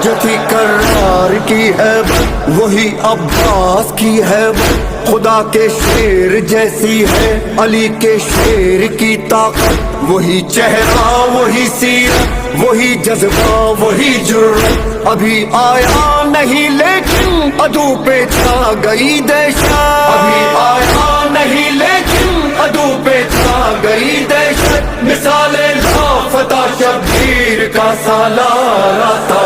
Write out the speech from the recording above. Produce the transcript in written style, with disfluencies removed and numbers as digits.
जो थी करार की है वही अब्बास की है। खुदा के शेर जैसी है अली के शेर की ताकत। वही चेहरा वही सीरत वही जज्बा वही जुर्रत। अभी आया नहीं लेकिन अदू पे छा गई दहशत। अभी आया नहीं लेकिन अदू पे छा गई दहशत। मिसाले लापता शब्बीर का सालार आता